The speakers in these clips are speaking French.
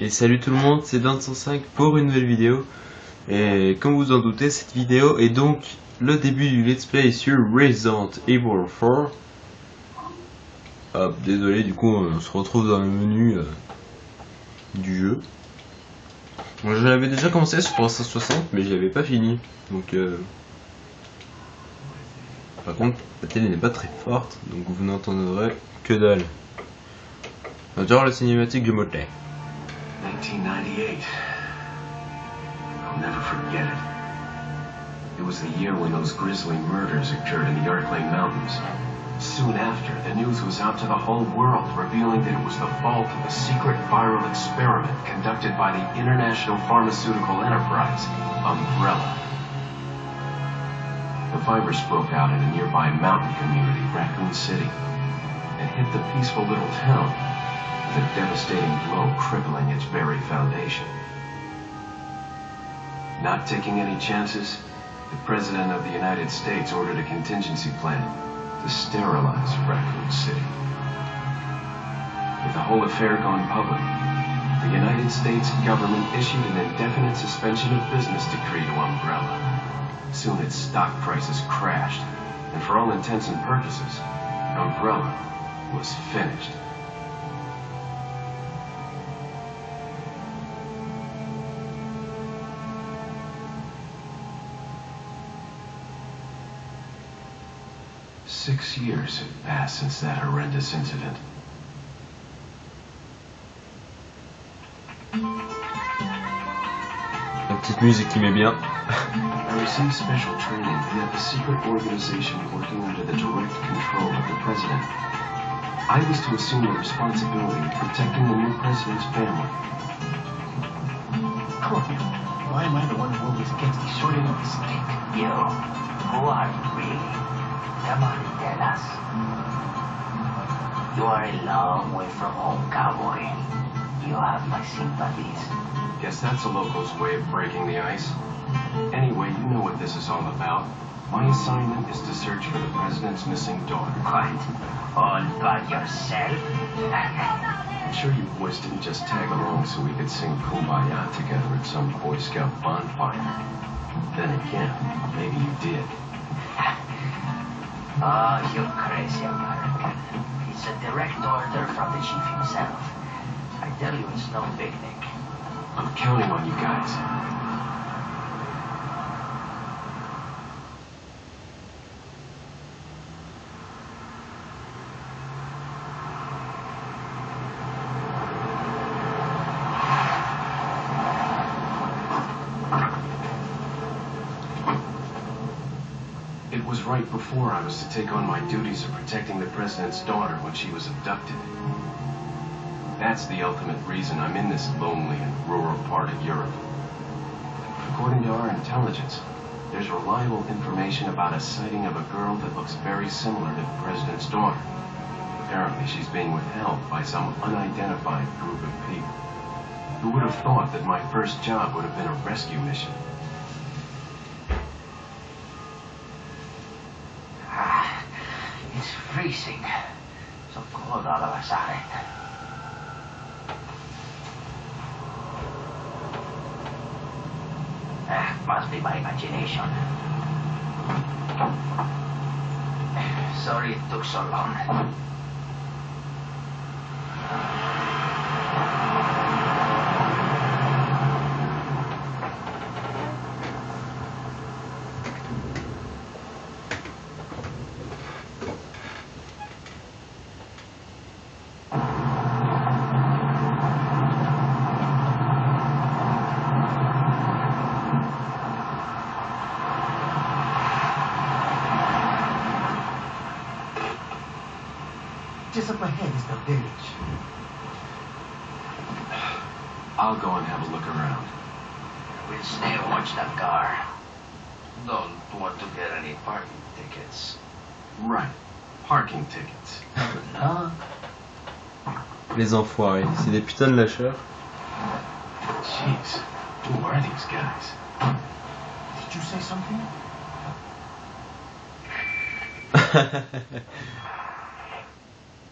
Et salut tout le monde, c'est Dan105 pour une nouvelle vidéo. Et comme vous en doutez, cette vidéo est donc le début du let's play sur Resident Evil 4. Hop, désolé, du coup on se retrouve dans le menu du jeu. Bon, je l'avais déjà commencé sur 360 mais je l'avais pas fini. Donc par contre la télé n'est pas très forte, donc vous n'entendrez que dalle. Genre la cinématique du motel. 1998. I'll never forget it. It was the year when those grisly murders occurred in the Arklay Mountains. Soon after, the news was out to the whole world, revealing that it was the fault of a secret viral experiment conducted by the international pharmaceutical enterprise, Umbrella. The virus broke out in a nearby mountain community, Raccoon City, and hit the peaceful little town, with a devastating blow crippling its very foundation. Not taking any chances, the President of the United States ordered a contingency plan to sterilize Raccoon City. With the whole affair gone public, the United States government issued an indefinite suspension of business decree to Umbrella. Soon its stock prices crashed, and for all intents and purposes, Umbrella was finished. Six years have passed since that horrendous incident. La petite musique qui met bien. I received special training via the secret organization working under the direct control of the president. I was to assume the responsibility of protecting the new president's family. Why am I the one who always gets the short end of the stick? You, who are you really? Come on, tell us. You are a long way from home, cowboy. You have my sympathies. Guess that's a local's way of breaking the ice. Anyway, you know what this is all about. My assignment is to search for the president's missing daughter. What? All by yourself? I'm sure you boys didn't just tag along so we could sing Kumbaya together at some Boy Scout bonfire. Then again, maybe you did. Oh, you crazy American. It's a direct order from the chief himself. I tell you, it's no picnic. I'm counting on you guys. It was right before I was to take on my duties of protecting the president's daughter when she was abducted. That's the ultimate reason I'm in this lonely and rural part of Europe. According to our intelligence, there's reliable information about a sighting of a girl that looks very similar to the president's daughter. Apparently she's being withheld by some unidentified group of people. Who would have thought that my first job would have been a rescue mission? It's freezing. So cold all of a sudden. Must be my imagination. Sorry it took so long. Just up ahead is the village. I'll go and have a look around. We'll stay and watch that car. Don't want to get any parking tickets. Right. Parking tickets. No? Les enfoirés, c'est des putains de lâcheurs. Jeez. Who are these guys? Did you say something?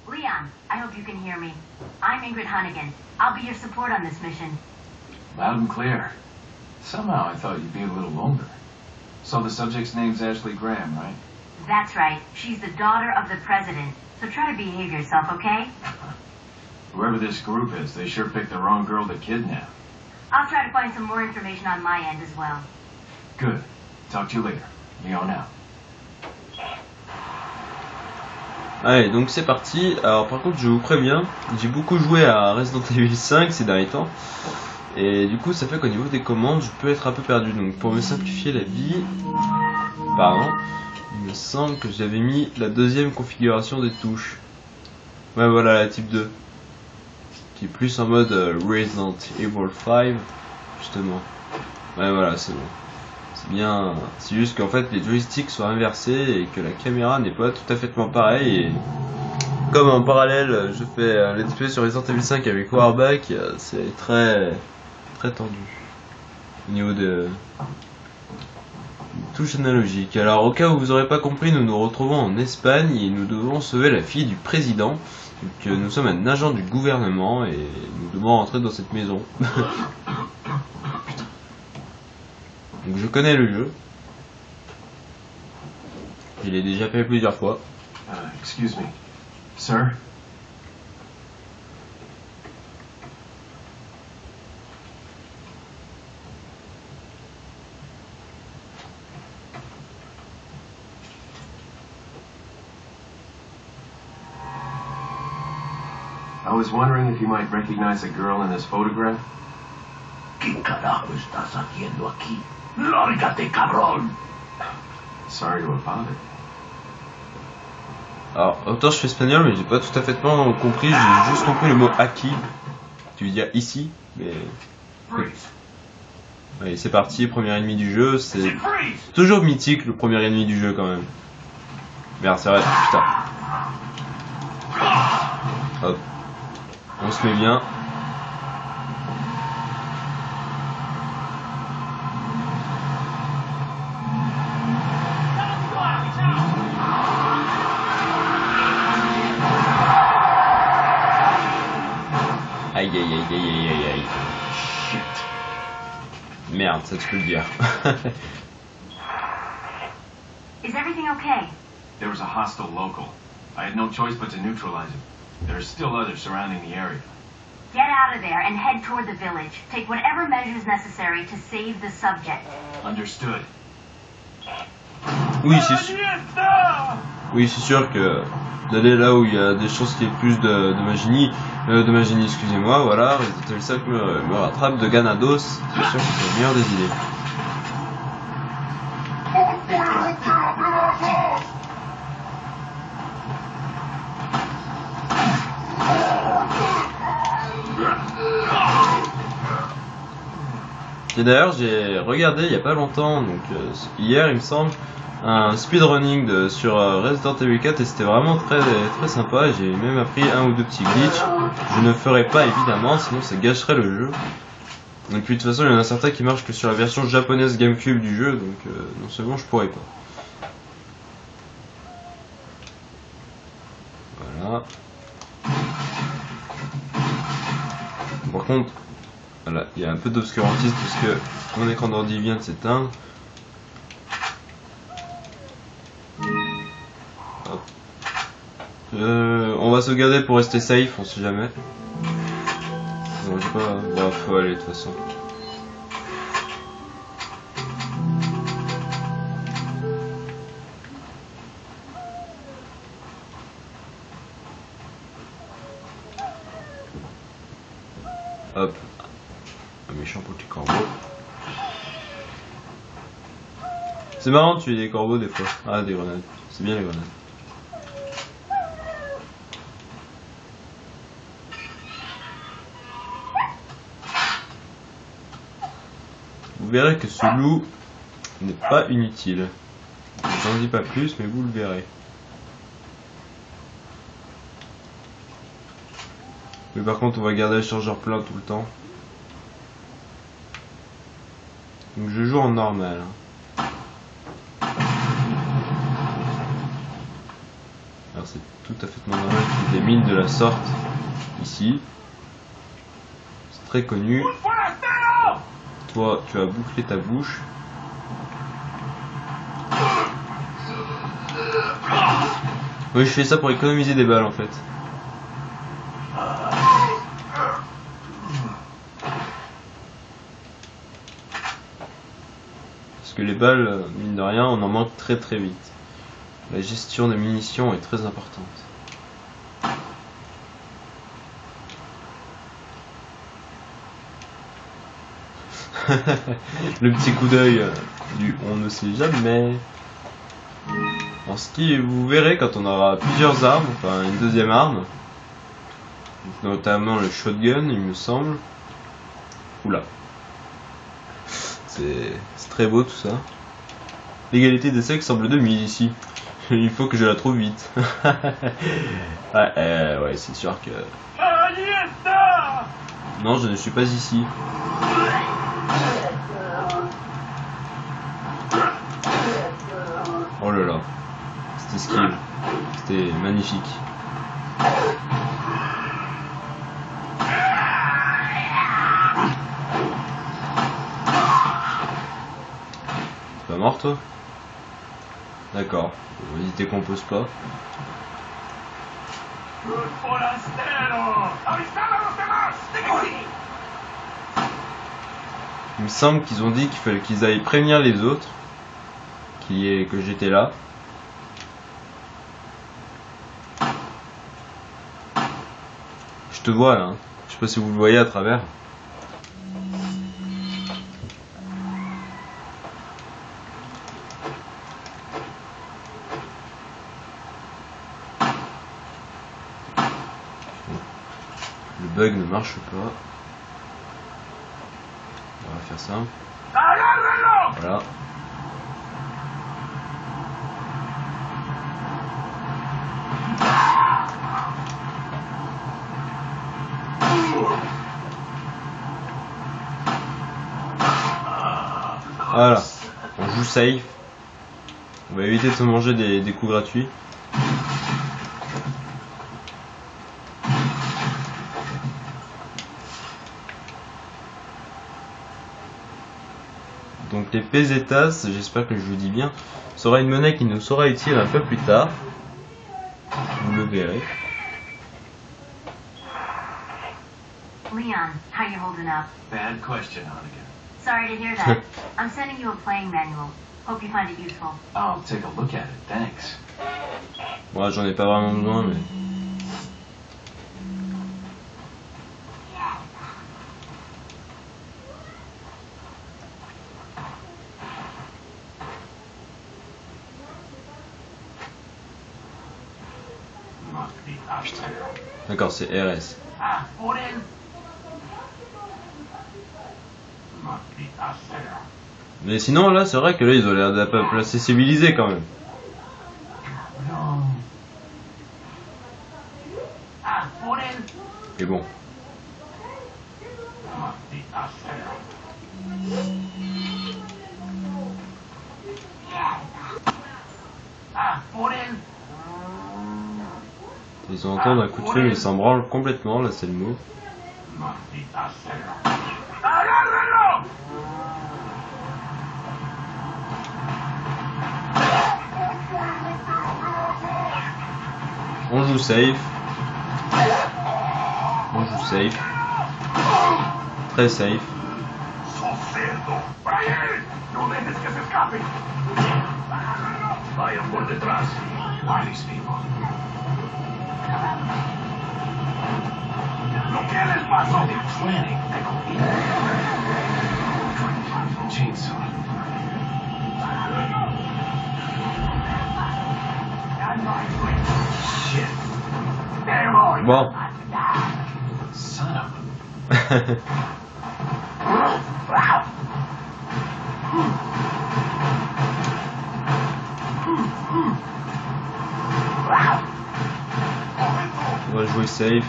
Leon, I I hope you can hear me. I'm Ingrid Hunnigan. I'll be your support on this mission. Loud and clear. Somehow I thought you'd be a little older. So the subject's name's Ashley Graham, right? That's right. She's the daughter of the president. So try to behave yourself, okay? Whoever this group is, they sure picked the wrong girl to kidnap. I'll try to find some more information on my end as well. Good. Talk to you later. Leon out. Allez, donc c'est parti. Alors par contre je vous préviens, j'ai beaucoup joué à Resident Evil 5 ces derniers temps. Et du coup ça fait qu'au niveau des commandes je peux être un peu perdu. Donc pour me simplifier la vie, pardon, il me semble que j'avais mis la deuxième configuration des touches. Ouais voilà, la type 2. Qui est plus en mode Resident Evil 5 justement. Ouais voilà, c'est bon. C'est bien, c'est juste qu'en fait les joysticks sont inversés et que la caméra n'est pas tout à fait pareille. Et comme en parallèle je fais un let's play sur Resident Evil 5 avec Warback, c'est très tendu au niveau de touches analogiques. Alors au cas où vous n'aurez pas compris, nous nous retrouvons en Espagne et nous devons sauver la fille du président. Donc nous sommes un agent du gouvernement et nous devons rentrer dans cette maison. Donc je connais le jeu. Je l'ai déjà fait plusieurs fois. Excuse me. Sir? I was wondering if you might recognize a girl in this photograph. ¿Qué carajo estás haciendo aquí? ¡Lárgate, cabrón! Sorry to have bothered. Alors autant je fais espagnol mais j'ai pas tout à fait compris, j'ai juste compris le mot aquí. Tu veux dire ici, mais... Allez c'est parti, premier ennemi du jeu, c'est toujours mythique le premier ennemi du jeu quand même. Merde c'est vrai, putain. Hop. On se met bien. Aïe aïe aïe aïe aïe aïe aïe. Shit. Merde, ça tu peux le dire. Is everything okay? There was a hostile local. I had no choice but to neutralize him. There are still others surrounding the area. Get out of there and head toward the village. Take whatever measures necessary to save the subject. Understood. Oui, c'est sûr que d'aller là où il y a des chances qu'il y ait plus de magie, excusez-moi, voilà, Resident Evil 5 me rattrape de Ganados, c'est sûr que c'est la meilleure des idées. Et d'ailleurs j'ai regardé il y a pas longtemps, donc hier il me semble, un speedrunning sur Resident Evil 4 et c'était vraiment très sympa. J'ai même appris un ou deux petits glitches. Je ne ferai pas évidemment, sinon ça gâcherait le jeu. Et puis de toute façon il y en a certains qui marchent que sur la version japonaise GameCube du jeu, donc non seulement je pourrais pas. Voilà. Par contre, voilà, il y a un peu d'obscurantisme parce que mon écran d'ordi vient de s'éteindre. On va sauvegarder pour rester safe, on sait jamais. Non, j'ai pas... Bon, faut aller de toute façon. Hop. Un méchant petit corbeau. C'est marrant de tuer des corbeaux des fois. Ah, des grenades. C'est bien les grenades. Vous verrez que ce loup n'est pas inutile. Je n'en dis pas plus, mais vous le verrez. Mais par contre, on va garder le chargeur plein tout le temps. Donc je joue en normal. Alors c'est tout à fait normal qu'il y ait des mines de la sorte ici. C'est très connu. Toi, tu as bouclé ta bouche. Oui, je fais ça pour économiser des balles en fait. Parce que les balles, mine de rien, on en manque très très vite. La gestion des munitions est très importante. Le petit coup d'œil du on ne sait jamais. En ce qui vous verrez quand on aura plusieurs armes, enfin une deuxième arme, notamment le shotgun il me semble. Oula. C'est très beau tout ça. L'égalité des sexes semble de mise ici. Il faut que je la trouve vite. Ouais, c'est sûr que... Non, je ne suis pas ici. Oh là là. C'était skill. C'était magnifique. T'es pas mort toi? D'accord. Vas-y, décompose pas. Il me semble qu'ils ont dit qu'il fallait qu'ils aillent prévenir les autres que j'étais là. Je te vois là, hein. Je sais pas si vous le voyez à travers. Le bug ne marche pas. On va faire ça. Voilà. Voilà, on joue safe. On va éviter de se manger des coups gratuits. Donc les pesetas, j'espère que je vous dis bien, sera une monnaie qui nous sera utile un peu plus tard. Vous le verrez. Leon, how you holding up? Bad question, Hannigan. Sorry to hear that. I'm sending you a playing manual. Hope you find it useful. I'll take a look at it, thanks. Moi j'en ai pas vraiment besoin mais... D'accord, c'est RS. Mais sinon là c'est vrai que là ils ont l'air d'un peuple assez civilisé quand même. Et bon. Ils entendent un coup de feu mais ils s'en branlent complètement, là c'est le mot. On joue safe. On joue safe. Très safe. Bon. On va jouer safe.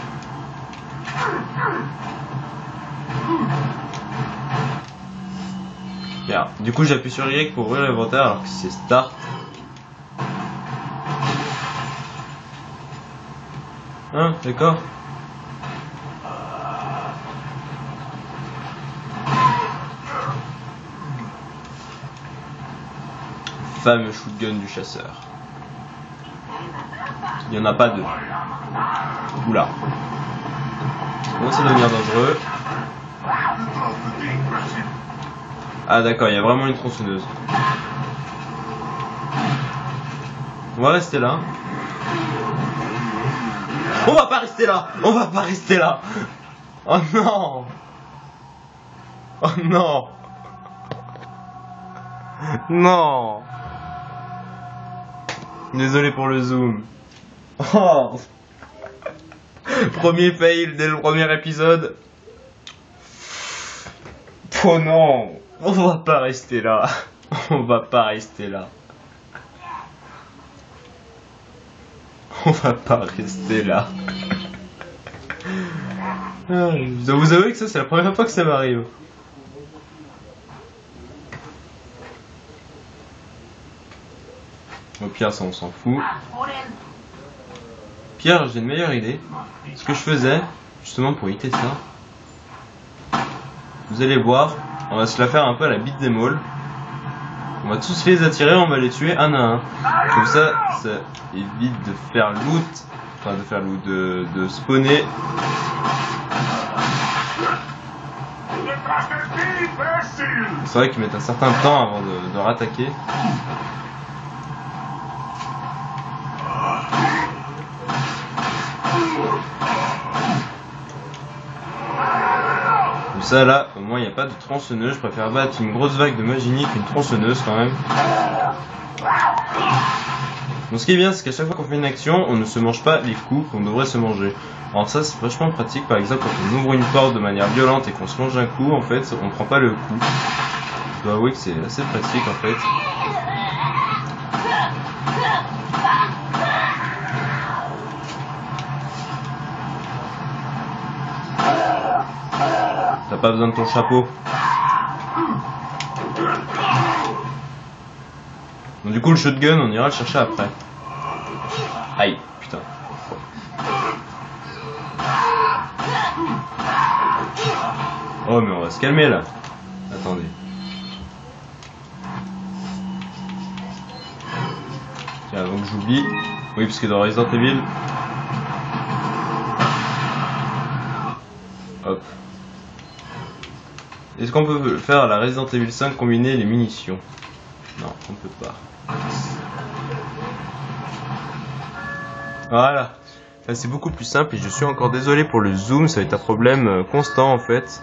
Bien. Du coup j'appuie sur Y pour ouvrir l'inventaire alors que c'est Start. Hein, d'accord. Fameux shotgun du chasseur. Il n'y en a pas deux. Oula. Comment ça devenir dangereux? Ah d'accord, il y a vraiment une tronçonneuse. On va rester là. On va pas rester là. On va pas rester là. Oh non. Oh non. Non. Désolé pour le zoom. Oh. Premier fail dès le premier épisode. Oh non. On va pas rester là. On va pas rester là. On va pas rester là. Je dois vous avouer que ça c'est la première fois que ça m'arrive. Au pire ça on s'en fout. Pierre, j'ai une meilleure idée. Ce que je faisais, justement pour éviter ça, vous allez voir, on va se la faire un peu à la bite des mauls. On va tous les attirer, on va les tuer un à un. Comme ça, ça évite de faire loot, enfin de faire loot, de spawner. C'est vrai qu'ils mettent un certain temps avant de rattaquer. Comme ça là, au moins il n'y a pas de tronçonneuse. Je préfère battre une grosse vague de Magini qu'une tronçonneuse quand même. Donc ce qui est bien, c'est qu'à chaque fois qu'on fait une action, on ne se mange pas les coups qu'on devrait se manger. Alors ça c'est vachement pratique, par exemple quand on ouvre une porte de manière violente et qu'on se mange un coup, en fait on prend pas le coup. Je dois avouer que c'est assez pratique en fait. T'as pas besoin de ton chapeau. Donc, du coup le shotgun on ira le chercher après. Aïe, putain. Oh mais on va se calmer là. Attendez. Tiens, avant que j'oublie. Oui, parce que dans Resident Evil. Hop. Est-ce qu'on peut faire à la Resident Evil 5 combiner les munitions? Non, on peut pas. Voilà. Là, c'est beaucoup plus simple et je suis encore désolé pour le zoom, ça va être un problème constant en fait.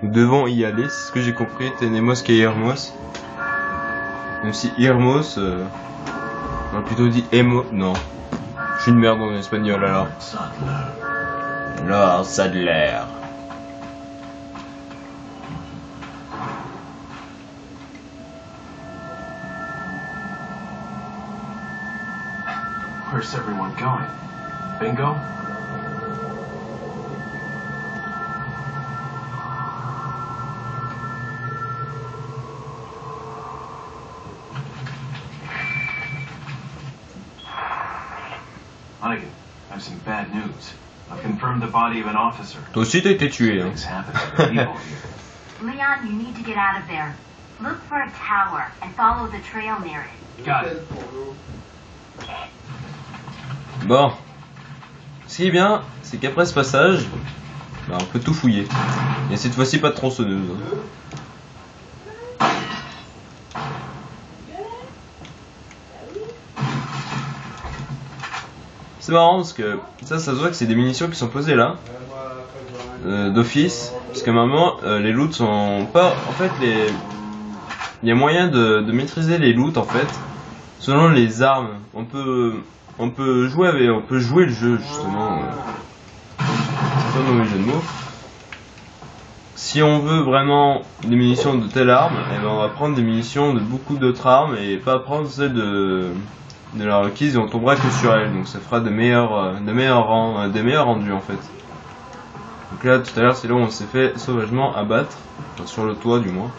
Nous devons y aller, c'est ce que j'ai compris. Tenemos que irmos. Même si irmos, on a plutôt dit emo. Non. Je suis une merde en espagnol alors. Lord Sadler. Where's everyone going? Bingo? Hunnigan, I have some bad news. I've confirmed the body of an officer. Toi aussi t'as été tué, hein. Things happen to the people here. Leon, you need to get out of there. Look for a tower and follow the trail near it. Got it. Bon. Ce qui est bien, c'est qu'après ce passage, bah, on peut tout fouiller. Et cette fois-ci pas de tronçonneuse. C'est marrant parce que ça se voit que c'est des munitions qui sont posées là, d'office, parce que maintenant les loots sont pas, en fait il y a moyen de maîtriser les loots en fait, selon les armes. On peut jouer avec, on peut jouer le jeu justement. C'est pas un mauvais jeu de mots. Si on veut vraiment des munitions de telle arme, eh ben on va prendre des munitions de beaucoup d'autres armes et pas prendre celles de la requise et on tombera que sur elle, donc ça fera des meilleurs rendus en fait. Donc là tout à l'heure c'est là où on s'est fait sauvagement abattre, enfin, sur le toit du moins.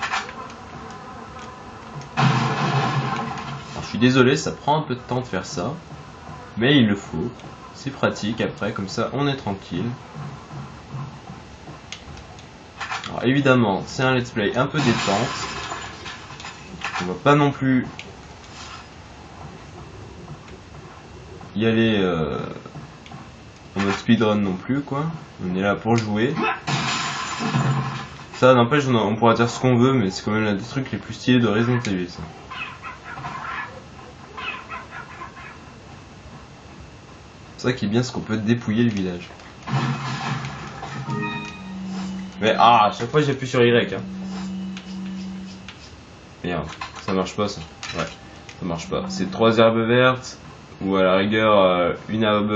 Alors, je suis désolé, ça prend un peu de temps de faire ça. Mais il le faut. C'est pratique après, comme ça on est tranquille. Alors évidemment, c'est un let's play un peu détente. On va pas non plus y aller en mode speedrun non plus quoi. On est là pour jouer. Ça n'empêche, on pourra dire ce qu'on veut, mais c'est quand même l'un des trucs les plus stylés de Resident Evil ça. C'est ça qui est bien, c'est qu'on peut dépouiller le village. Mais à chaque fois j'appuie sur Y hein. Merde, ça marche pas ça. Ouais, ça marche pas. C'est 3 herbes vertes, ou à la rigueur une herbe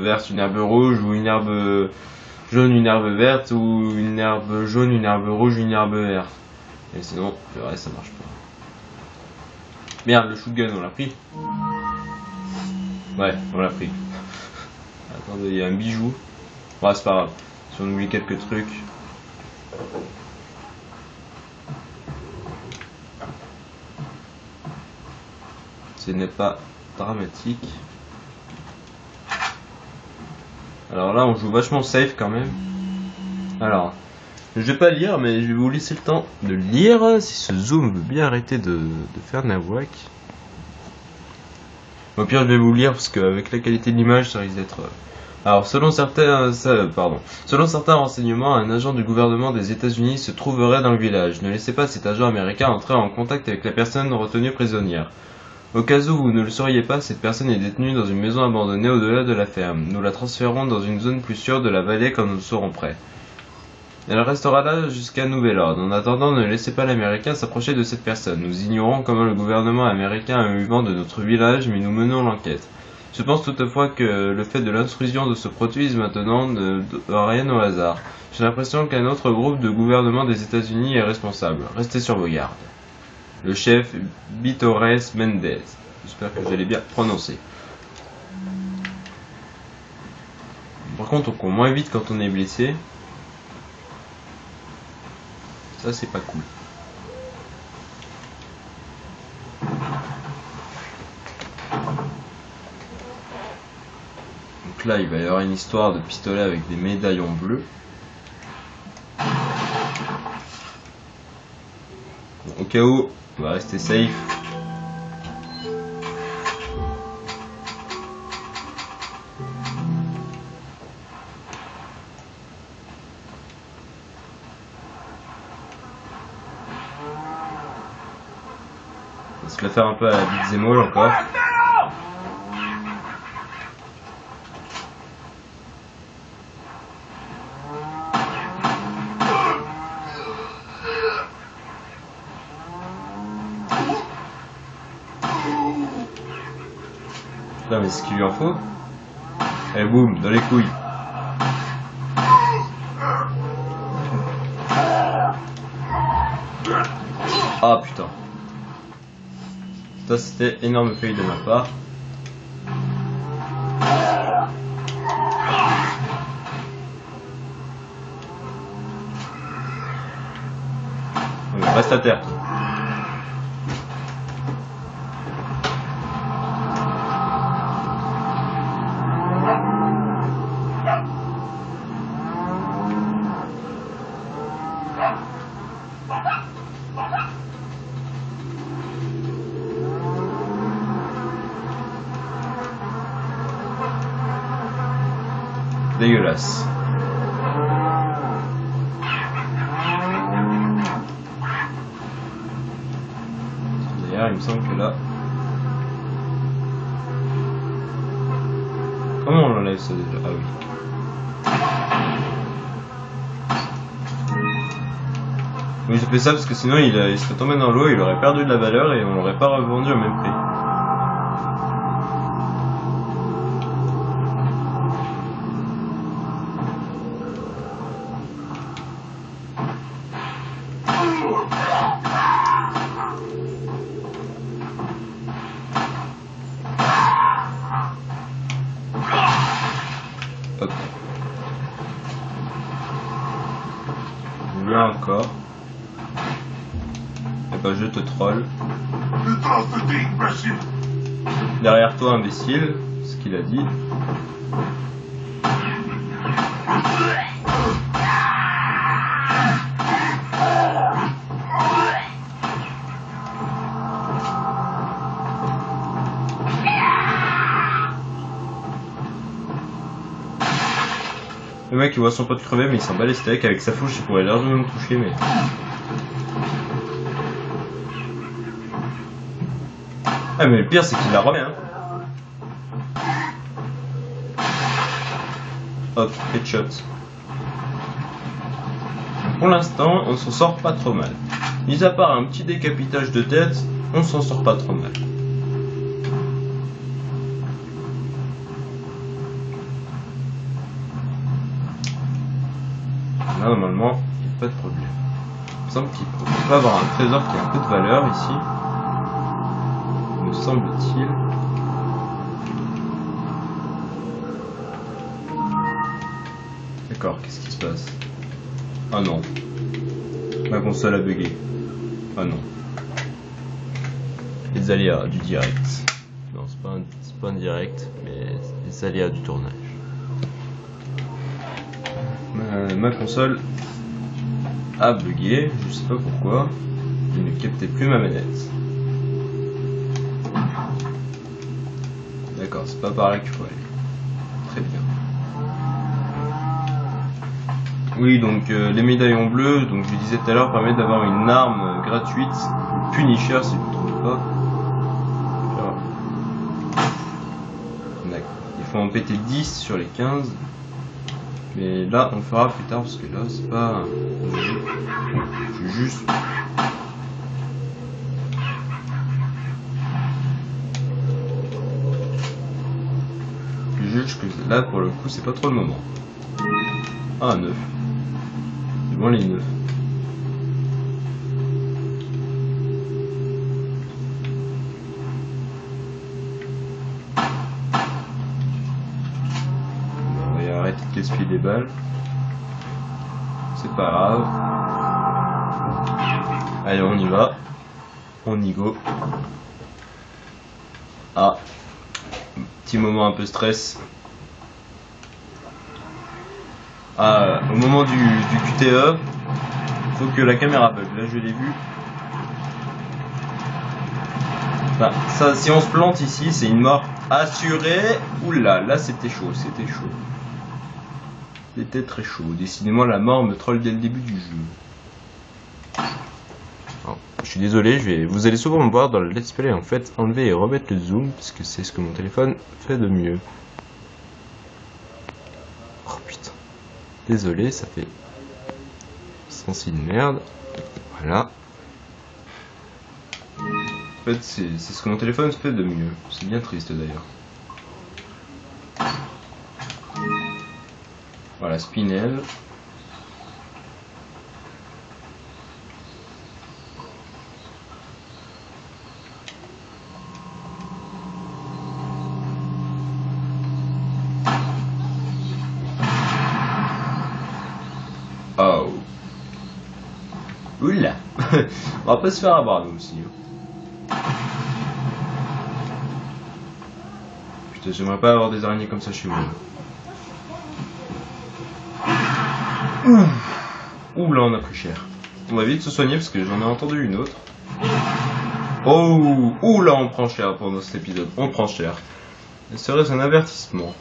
verte, une herbe rouge, ou une herbe jaune, une herbe verte, ou une herbe jaune, une herbe rouge, une herbe verte. Et sinon, le reste ça marche pas. Merde, le shotgun on l'a pris. Ouais, on l'a pris. Attendez, il y a un bijou. Bon, c'est pas grave. Si on oublie quelques trucs. Ce n'est pas dramatique. Alors là on joue vachement safe quand même. Alors je vais pas lire mais je vais vous laisser le temps de lire si ce zoom veut bien arrêter de faire nawak. Au pire je vais vous lire parce qu'avec la qualité de l'image ça risque d'être... Alors selon certains renseignements, un agent du gouvernement des États-Unis se trouverait dans le village. Ne laissez pas cet agent américain entrer en contact avec la personne retenue prisonnière. Au cas où vous ne le sauriez pas, cette personne est détenue dans une maison abandonnée au-delà de la ferme. Nous la transférons dans une zone plus sûre de la vallée quand nous serons prêts. Elle restera là jusqu'à nouvel ordre. En attendant, ne laissez pas l'Américain s'approcher de cette personne. Nous ignorons comment le gouvernement américain a eu vent de notre village, mais nous menons l'enquête. Je pense toutefois que le fait de l'intrusion de ce protéise maintenant ne doit rien au hasard. J'ai l'impression qu'un autre groupe de gouvernement des États-Unis est responsable. Restez sur vos gardes. Le chef Bitores Mendez. J'espère que vous allez bien prononcer. Par contre, on court moins vite quand on est blessé. Ça, c'est pas cool. Donc là, il va y avoir une histoire de pistolet avec des médaillons bleus. Bon, au cas où, on va rester safe. On va se la faire un peu à la beat'em all encore. Putain, mais c'est ce qu'il lui en faut. Et boum, dans les couilles. Ah putain. Ça c'était énorme fail de ma part. Reste à terre. Dégueulasse. D'ailleurs, il me semble que là... Comment on l'enlève ça déjà? Ah oui. Oui, j'ai fait ça parce que sinon il serait tombé dans l'eau, il aurait perdu de la valeur et on l'aurait pas revendu au même prix. Hop. Là encore. Et bah je te troll. Derrière toi, imbécile. ce qu'il a dit. Le mec il voit son pote crever mais il s'en bat les steaks, avec sa fourche il pourrait largement me toucher mais... Ah mais le pire c'est qu'il la remet hein. Hop, headshot. Pour l'instant on s'en sort pas trop mal. Mis à part un petit décapitage de tête, on s'en sort pas trop mal. Là, normalement, il n'y a pas de problème. Il me semble qu'il peut avoir un trésor qui a un peu de valeur ici. Me semble-t-il. D'accord, qu'est-ce qui se passe? Ah non. Ma console a bugué. Ah non. Les aléas du direct. Non, c'est pas un direct, mais les aléas du tournage. Ma console a bugué, je sais pas pourquoi, il ne captait plus ma manette. D'accord, c'est pas par là qu'il faut aller. Très bien. Oui, donc les médaillons bleus, donc je disais tout à l'heure, permettent d'avoir une arme gratuite, Punisher si je ne me trompe pas. D'accord. Il faut en péter 10 sur les 15. Mais là, on le fera plus tard parce que là, c'est pas. Je suis juste. Je juge que là, pour le coup, c'est pas trop le moment. Ah, 9. C'est bon, les 9. Gaspiller des balles, c'est pas grave. Allez, on y va, on y go. Ah, petit moment un peu stress. Ah, au moment du QTE, faut que la caméra bug. Là, je l'ai vu. Enfin, ça, si on se plante ici, c'est une mort assurée. Oula, là, c'était chaud, c'était chaud. C'était très chaud. Décidément, la mort me troll dès le début du jeu. Alors, je suis désolé, vous allez souvent me voir dans le let's play en fait enlever et remettre le zoom parce que c'est ce que mon téléphone fait de mieux. Oh putain. Désolé, ça fait sens de merde. Voilà. En fait, c'est ce que mon téléphone fait de mieux. C'est bien triste d'ailleurs. Voilà, Spinel. Oh. Oula. On va pas se faire avoir nous aussi. Putain, j'aimerais pas avoir des araignées comme ça chez moi. Ouh là on a pris cher. On va vite se soigner parce que j'en ai entendu une autre. Oh, ouh là on prend cher pendant cet épisode. On prend cher. Serait-ce un avertissement?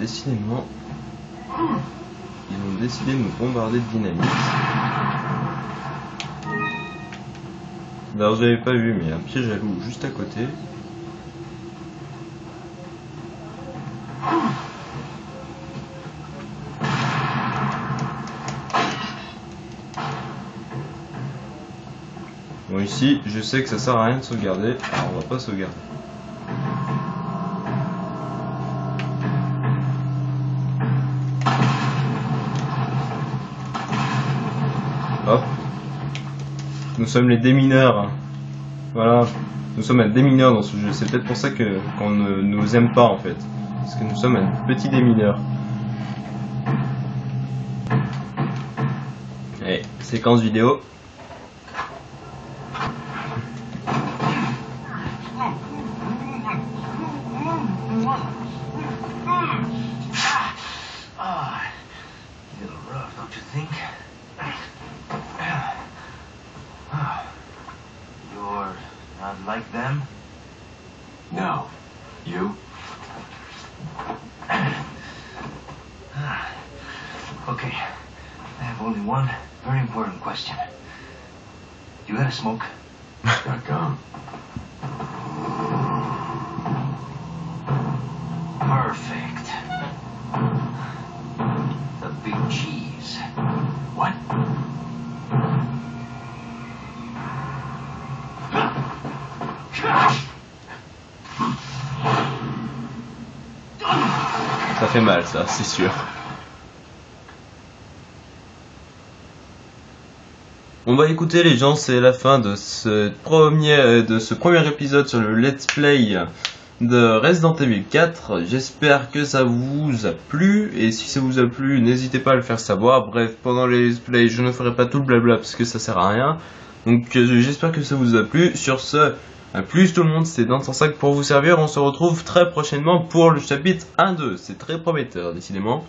Décidément, ils ont décidé de nous bombarder de dynamite. Alors j'avais pas vu, mais il y a un piège à loup juste à côté. Bon ici, je sais que ça sert à rien de sauvegarder, alors on va pas sauvegarder. Hop. Nous sommes les démineurs. Voilà. Nous sommes un démineur dans ce jeu. C'est peut-être pour ça qu'on ne nous aime pas en fait. parce que nous sommes un petit démineur. Allez, séquence vidéo. Like them? No. You? Okay. I have only one very important question. You gotta smoke? Got gum. Perfect. The big cheese. What? Ça fait mal, ça, c'est sûr. On va écouter les gens, c'est la fin de ce premier épisode sur le let's play de Resident Evil 4. J'espère que ça vous a plu, et si ça vous a plu, n'hésitez pas à le faire savoir. Bref, pendant les let's play, je ne ferai pas tout le blabla parce que ça sert à rien. Donc j'espère que ça vous a plu. Sur ce, à plus tout le monde, c'était Dance105 pour vous servir. On se retrouve très prochainement pour le chapitre 1-2. C'est très prometteur, décidément.